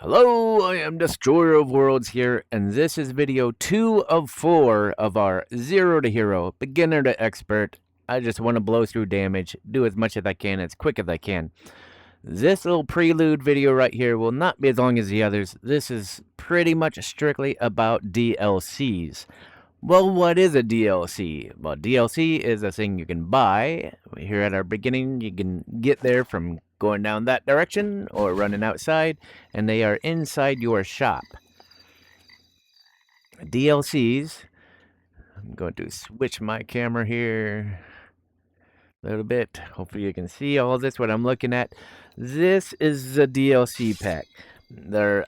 Hello, I am Destroyer of Worlds here, and this is video 2 of 4 of our Zero to Hero, beginner to expert. I just want to blow through damage, do as much as I can, as quick as I can. This little prelude video right here will not be as long as the others. This is pretty much strictly about DLCs. Well, what is a DLC? Well, DLC is a thing you can buy. Here at our beginning, you can get there from going down that direction or running outside, and they are inside your shop. DLCs, I'm going to switch my camera here a little bit. Hopefully you can see all this, what I'm looking at. This is the DLC pack. They're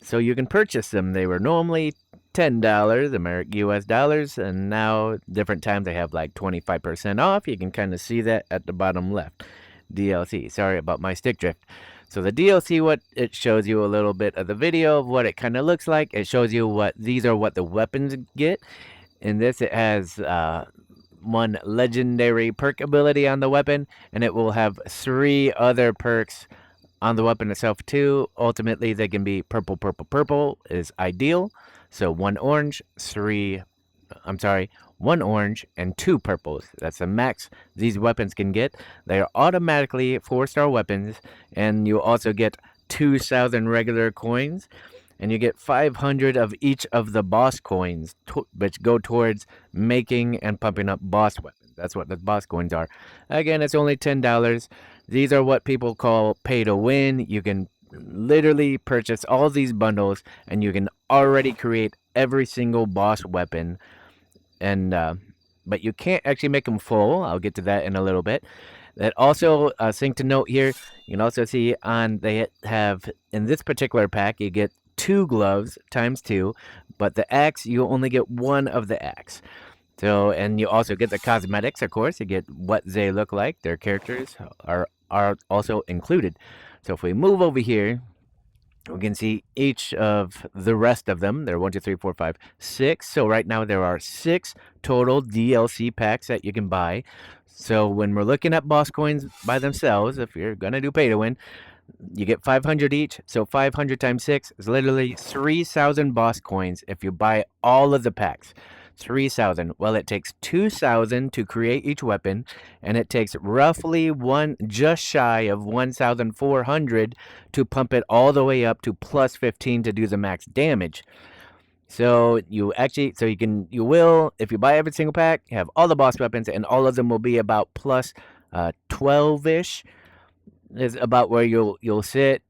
so you can purchase them. They were normally $10 American US dollars, and now different times they have like 25% off. You can kind of see that at the bottom left. DLC. Sorry about my stick drift. So the DLC, what it shows you a little bit of the video of what it kind of looks like. It shows you what these are, what the weapons get. In this, it has one legendary perk ability on the weapon, and it will have 3 other perks on the weapon itself too. Ultimately, they can be purple, purple, purple is ideal. So 1 orange, 1 orange and 2 purples. That's the max these weapons can get. They are automatically 4-star weapons, and you also get 2,000 regular coins, and you get 500 of each of the boss coins, which go towards making and pumping up boss weapons. That's what the boss coins are. Again, it's only $10. These are what people call pay to win. You can literally purchase all these bundles, and you can already create every single boss weapon. And but you can't actually make them full. I'll get to that in a little bit. That also, a thing to note here, you can also see on they have in this particular pack you get 2 gloves times 2, but the axe you only get 1 of the axe. So, and you also get the cosmetics, of course. You get what they look like. Their characters are also included. So if we move over here, we can see each of the rest of them. There are 1, 2, 3, 4, 5, 6. So right now there are 6 total DLC packs that you can buy. So when we're looking at boss coins by themselves, if you're gonna do pay to win, you get 500 each. So 500 times 6 is literally 3,000 boss coins if you buy all of the packs. 3,000. Well, it takes 2,000 to create each weapon, and it takes roughly just shy of 1,400 to pump it all the way up to plus 15 to do the max damage. So you will, if you buy every single pack, have all the boss weapons, and all of them will be about plus 12-ish. Is about where you'll sit.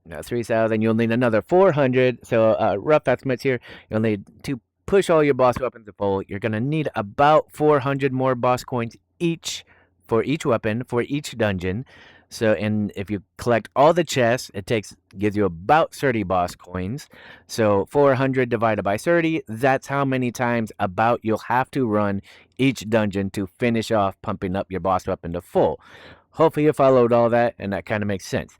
Now 3,000. You'll need another 400. So rough estimates here. You'll need to push all your boss weapons to full. You're gonna need about 400 more boss coins each for each weapon for each dungeon. So, and if you collect all the chests, gives you about 30 boss coins. So 400 divided by 30, that's how many times about you'll have to run each dungeon to finish off pumping up your boss weapon to full. Hopefully you followed all that, and that kind of makes sense.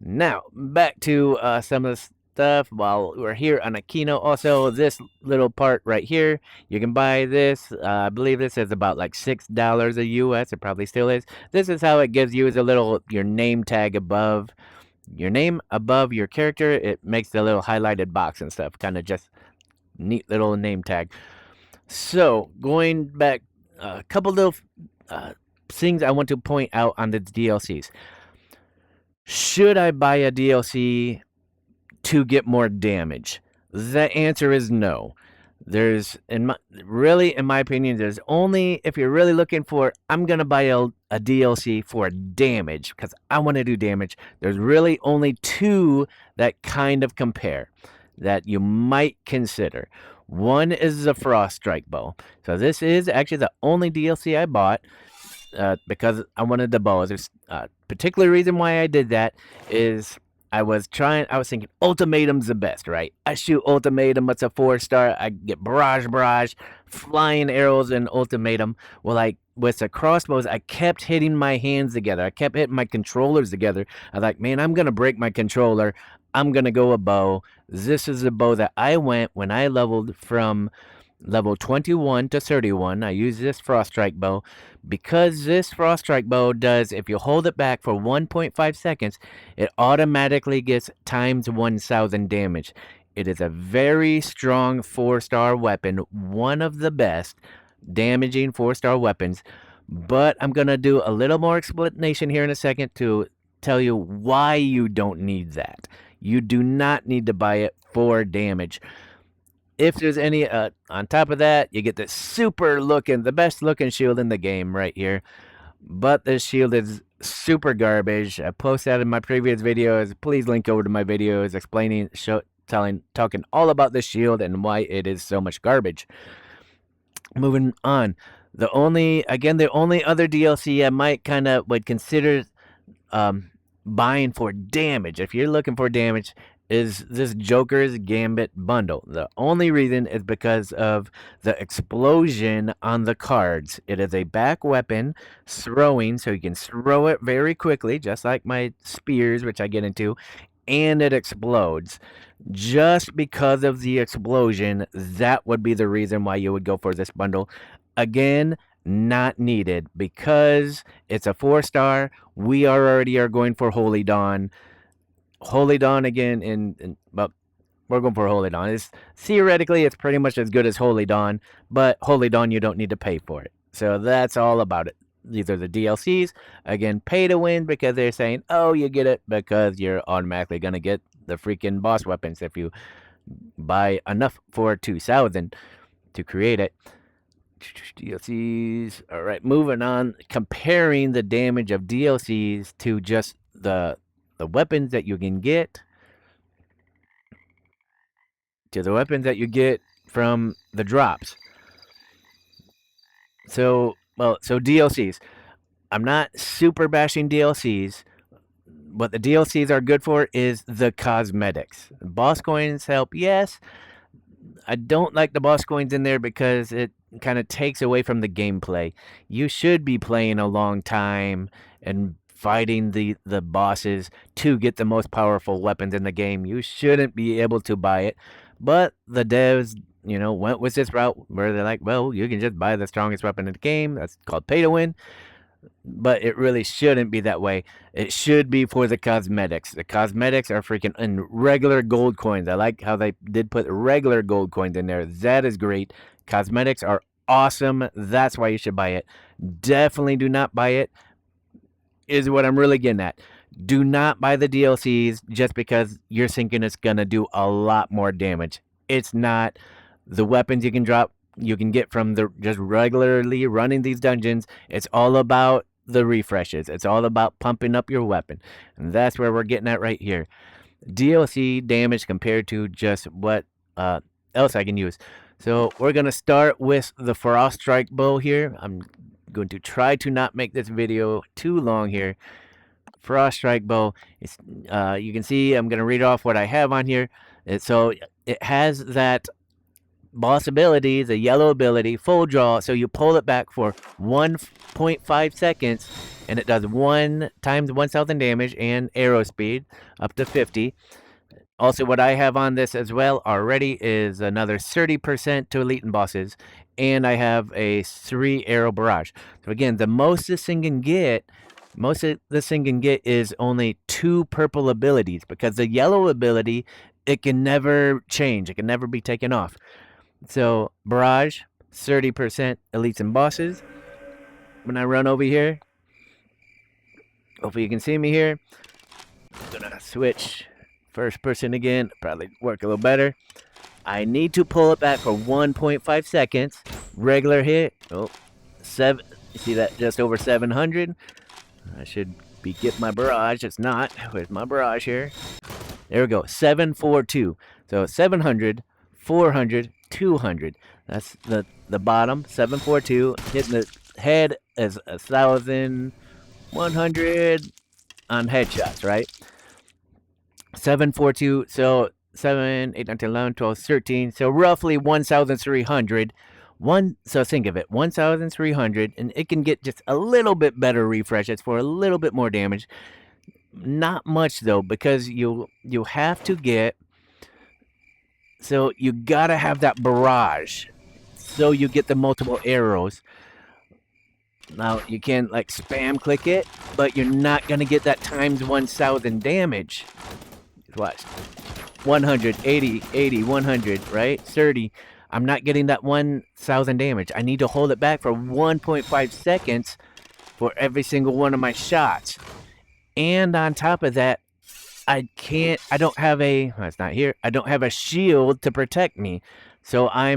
Now, back to some of the stuff while we're here on Aquino. Also, this little part right here, you can buy this. I believe this is about like $6 a US. It probably still is. This is how it gives you your name tag above your name, above your character. It makes the little highlighted box and stuff. Kind of just neat little name tag. So, going back, a couple little things I want to point out on the DLCs. Should I buy a DLC to get more damage? The answer is no. In my opinion, there's only, if you're really looking for, I'm going to buy a DLC for damage because I want to do damage. There's really only 2 that kind of compare that you might consider. One is the Frost Strike Bow. So this is actually the only DLC I bought because I wanted the bow. There's a particular reason why I did that is I was thinking Ultimatum's the best, right? I shoot Ultimatum, it's a 4-star. I get barrage, flying arrows in Ultimatum. Well, with the crossbows, I kept hitting my hands together. I kept hitting my controllers together. I was like, man, I'm going to break my controller. I'm going to go a bow. This is the bow that I went when I leveled from level 21 to 31. I use this Frost Strike bow because this Frost Strike bow does, if you hold it back for 1.5 seconds, it automatically gets times 1,000 damage. It is a very strong 4-star weapon, one of the best damaging 4-star weapons. But I'm going to do a little more explanation here in a second to tell you why you don't need that. You do not need to buy it for damage. If there's any, on top of that, you get the the best looking shield in the game right here. But this shield is super garbage. I posted that in my previous videos. Please link over to my videos explaining, talking all about this shield and why it is so much garbage. Moving on. The only other DLC I might would consider buying for damage, if you're looking for damage, is this Joker's Gambit bundle. The only reason is because of the explosion on the cards. It is a back weapon throwing, so you can throw it very quickly, just like my spears, which I get into, and it explodes. Just because of the explosion, that would be the reason why you would go for this bundle. Again, not needed because it's a 4-star. We already are going for HolyDawn. HolyDawn again, well, we're going for HolyDawn. Theoretically, it's pretty much as good as HolyDawn, but HolyDawn, you don't need to pay for it. So that's all about it. These are the DLCs. Again, pay to win because they're saying, oh, you get it because you're automatically going to get the freaking boss weapons if you buy enough for 2,000 to create it. DLCs. All right, moving on. Comparing the damage of DLCs to just the weapons that you can get to the weapons that you get from the drops. So DLCs. I'm not super bashing DLCs. What the DLCs are good for is the cosmetics. Boss coins help, yes. I don't like the boss coins in there because it kind of takes away from the gameplay. You should be playing a long time and fighting the bosses to get the most powerful weapons in the game. You shouldn't be able to buy it. But the devs, went with this route where they're like, well, you can just buy the strongest weapon in the game. That's called pay to win. But it really shouldn't be that way. It should be for the cosmetics. The cosmetics are freaking in regular gold coins. I like how they did put regular gold coins in there. That is great. Cosmetics are awesome. That's why you should buy it. Definitely do not buy it, is what I'm really getting at. Do not buy the DLCs just because you're thinking it's going to do a lot more damage. It's not. The weapons you can drop, you can get from just regularly running these dungeons. It's all about the refreshes. It's all about pumping up your weapon. And that's where we're getting at right here. DLC damage compared to just what else I can use. So we're going to start with the Frost Strike bow here. I'm going to try to not make this video too long here. Frost Strike bow. You can see I'm going to read off what I have on here. So it has that boss ability, the yellow ability, full draw. So you pull it back for 1.5 seconds, and it does 1 times 1,000 damage and arrow speed up to 50. Also, what I have on this as well already is another 30% to elite and bosses, and I have a 3 arrow barrage. So again, the most this thing can get is only 2 purple abilities, because the yellow ability, it can never change. It can never be taken off. So, barrage, 30% elites and bosses. When I run over here, hopefully you can see me here. I'm gonna switch first person again, probably work a little better. I need to pull it back for 1.5 seconds. Regular hit. Oh, 7. You see that? Just over 700. I should be getting my barrage. It's not. Where's my barrage here? There we go. 742. So 700, 400, 200. That's the bottom. 742. Hitting the head is 1,100 on headshots, right? 742. So 7, 8, 9, 10, 11, 12, 13. So roughly 1,300. So think of it, 1,300, and it can get just a little bit better refreshes for a little bit more damage. Not much though, because you have to get. So you gotta have that barrage. so you get the multiple arrows. Now, you can like spam click it, but you're not going to get that times 1,000 damage. Watch. 100, 80, 80, 100, right? 30. I'm not getting that 1,000 damage. I need to hold it back for 1.5 seconds for every single one of my shots. And on top of that, I don't have a, well, it's not here. I don't have a shield to protect me. So I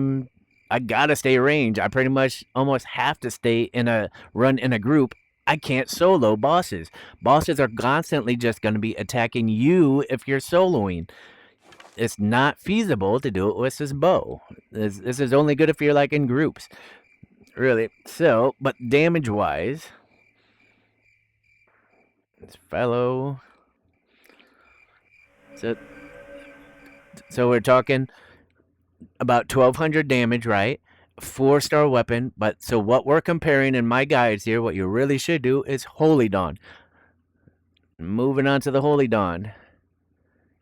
gotta stay range. I pretty much almost have to stay run in a group. I can't solo bosses. Bosses are constantly just going to be attacking you if you're soloing. It's not feasible to do it with this bow. This is only good if you're like in groups. Really. So, but damage wise, let's follow. So we're talking about 1,200 damage, right? 4-star weapon. But so what we're comparing in my guides here, what you really should do is HolyDawn. Moving on to the HolyDawn.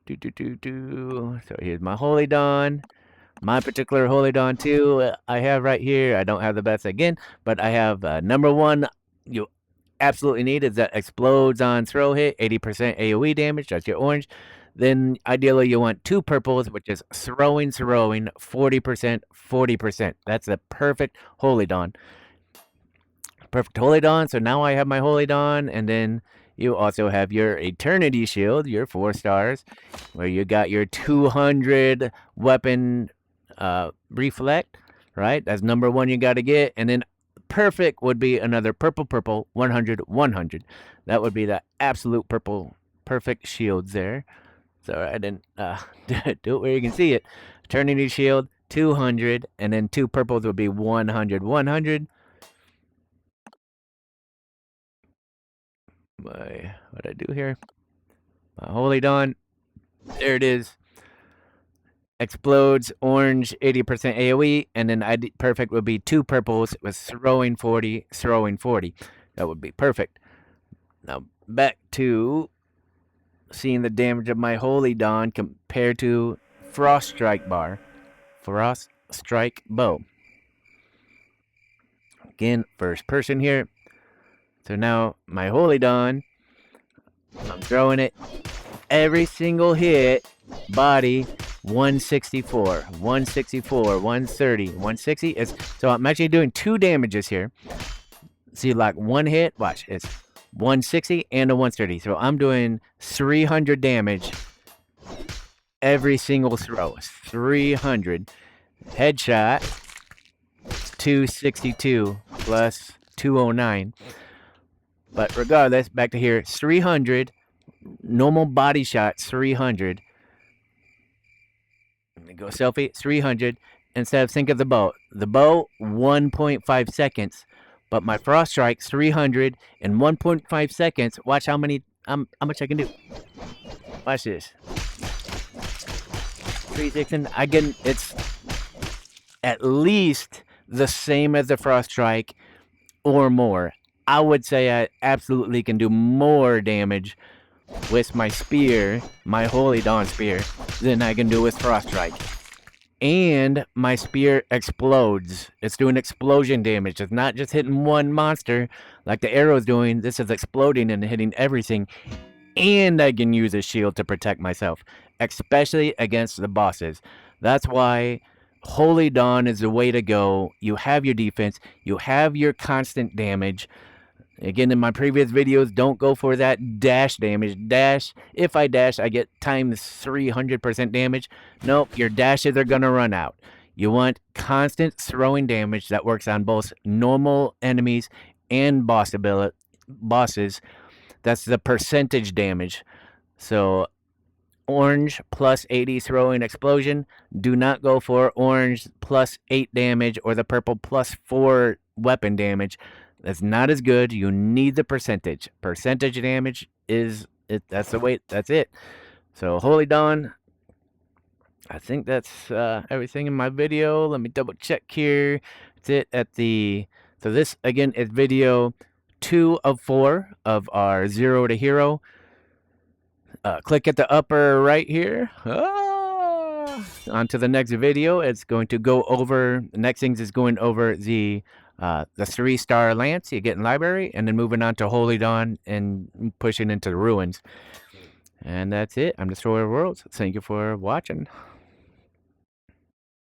So here's my HolyDawn. My particular HolyDawn 2 I have right here. I don't have the best again, but I have number 1 you absolutely need is that explodes on throw hit, 80% AoE damage. That's your orange. Then ideally you want 2 purples, which is throwing, 40%, 40%. That's the perfect HolyDawn. Perfect HolyDawn. So now I have my HolyDawn, and then you also have your Eternity Shield, your 4 stars, where you got your 200 weapon reflect, right? That's number 1 you got to get. And then perfect would be another purple, 100, 100. That would be the absolute purple, perfect shields there. So I didn't do it where you can see it. Eternity Shield, 200, and then 2 purples would be 100, 100. What I do here? My HolyDawn. There it is. Explodes, orange, 80% AoE, and then perfect would be 2 purples with throwing 40, throwing 40. That would be perfect. Now back to seeing the damage of my HolyDawn compared to Frost Strike bow. Again, first person here. So now my HolyDawn, I'm throwing it. Every single hit, body, 164, 164, 130, 160. So I'm actually doing 2 damages here. See, like 1 hit, watch, it's 160 and a 130. So I'm doing 300 damage every single throw. 300. Headshot, 262 plus 209. But regardless, back to here, 300. Normal body shot, 300. Let me go selfie, 300. Instead of think of the bow. The bow, 1.5 seconds. But my frost strike, 300 in 1.5 seconds. Watch how much I can do. Watch this. 316. It's at least the same as the frost strike or more. I would say I absolutely can do more damage with my spear, my HolyDawn spear, than I can do with frost strike. And my spear explodes. It's doing explosion damage. It's not just hitting one monster like the arrow's doing. This is exploding and hitting everything. And I can use a shield to protect myself, especially against the bosses. That's why HolyDawn is the way to go. You have your defense. You have your constant damage. Again, in my previous videos, don't go for that dash damage. If I dash, I get times 300% damage. Nope, your dashes are going to run out. You want constant throwing damage that works on both normal enemies and bosses. That's the percentage damage. So, orange plus 80 throwing explosion. Do not go for orange plus 8 damage or the purple plus 4 weapon damage. That's not as good. You need the percentage. Percentage damage is it. That's the way. That's it. So HolyDawn. I think that's everything in my video. Let me double check here. That's it at the. So this again is video 2 of 4 of our Zero-to-Hero. Click at the upper right here. On to the next video. It's going to go over, next things is going over the 3-star lance you get in library, and then moving on to HolyDawn and pushing into the ruins. And that's it. I'm Destroyer of Worlds. Thank you for watching.